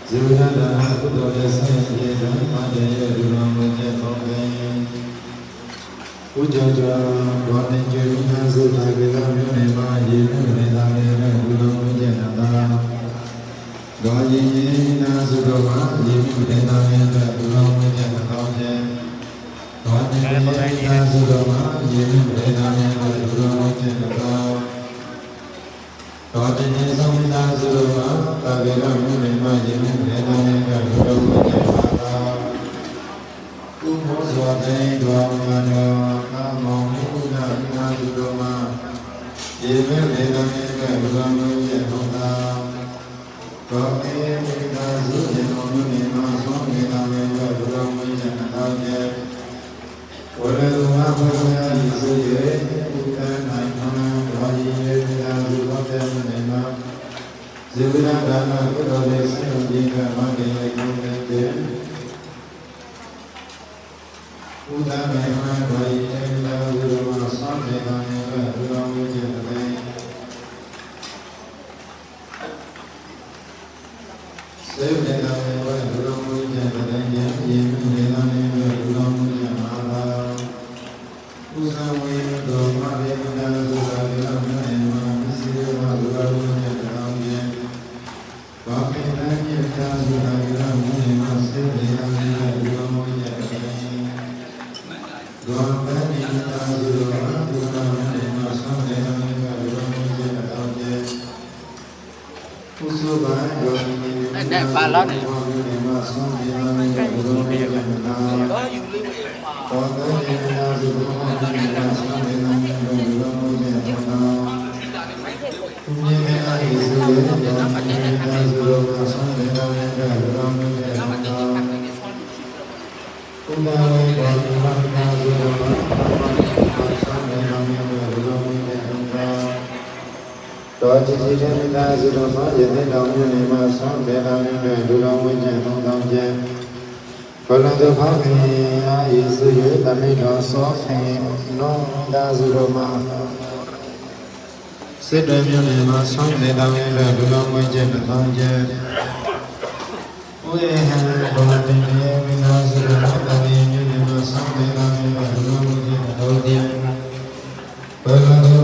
ဇေဝရဒနာကုသိုလ်ရဲ့ဆိုင်ရဲ့ဓမ္မရဲ့လူတော်မူတဲ့ပေါင်းတယ်ဥကြကြဘောနေကျွေးနာစုသာကေကမြို့နယ်မှာရေမြုပ်နေတာလည်းလူတော်မူတဲ့နာသာဒေါ်ရင်ရင်နာစုတော်မှာရေမြုပ်နေတာလည်းလူတော်မူတဲ့နာသာရဲ့ဒေါ်ရင်ရင်နာစုတော်မှာရေမြုပ်နေတာလည်းလူတော်မူတဲ့နာသာတော်တင်နေဆုံးသာစုတော်မှာတာကေကမြို့နယ်မှာရေမြုပ်နေတာလည်းလူတော်မူတဲ့နာသာကုမောဇဝတေတော်မနောကာမောမုဒ္ဒနာစုတော်မှာရေမြုပ်နေတာလည်းလူတော်မူတဲ့နာသာတော်ကေမိသာစုရေတော်မြို့နယ်မှာဆုံးနေတာလည်းလူတော်မူတဲ့နာသာရဲ့ဝရဒုမဘုရားဤစေရဲ့ဥဒ္ဒနိုင်မတော်ရည်ရဲ့သာစုတော်တဲ့နေမှာဇေဝရဒါနကုသိုလ်ရဲ့ဆင်းရဲကမဂ္ဂင်ရဲ့ကုသိုလ်တဲ့ဥဒ္ဒနိုင်မတော်ရည်ရဲ့သာစုတော်မှာဆုံးနေတာလည်းလူတော်မူတဲ့နာသာစေဝနေတာလည်းလူတော်မူတဲ့နာသာရဲ့ယေမြုနေတာလည်းလူတော်မူတဲ့နာသာဥဇဝေတော်မရေကနာသုခရေအမနေမပစ္စည်းမလူတော်မူတဲ့နာသာရဲ့ဘာပိနညေသာသုခရေအမနေမစေဝနေတာလည်းလူတော်မူတဲ့နာသာသောပတိသာသုခဒုက္ခမနေမဆုံးနေတာလည်းလူတော်မူတဲ့နာသာရဲ့ဥစုဘံယောနိနဲ့ပါလာတယ်ဘာလို့လဲမဆုံးနေတာလည်းလူတော်မူတဲ့နာသာတော့ယူလို့တော်တဲ့နာသုခမနေမဆုံးနေတာလည်းလူတော်မူတဲ့နာသာသူမြင်တဲ့အာရုံတွေတော့ဒီနာသုခမဆုံးနေတာလည်းလူတော်မူတဲ့နာသာကုမာရောဘာဝနာသုခမဆုံးနေတာလည်းလူတော်မူတဲ့နာသာတော်ကြည်ကြည်တဲ့မိသားစုတော်မှာယနေ့တော်မြတ်နေမှာဆုံးတယ်တော်မြတ်လူတော်ဝိညာဉ်သုံးဆောင်ခြင်းဘလန်တော်ဖောင်းခင်အာယေစုရဲ့တမိတော်သောခင်နောဒါစုတော်မှာစစ်တော်မြတ်နေမှာဆုံးတယ်တော်မြတ်လူတော်ဝိညာဉ်သုံးဆောင်ခြင်းဥယေဟံဘလန်တင်ရဲ့မိသားစုတော်မှာတမိမြတ်နေမှာဆုံးတယ်တော်မြတ်လူတော်ဝိညာဉ်သုံးဆောင်ခြင်းဘလန်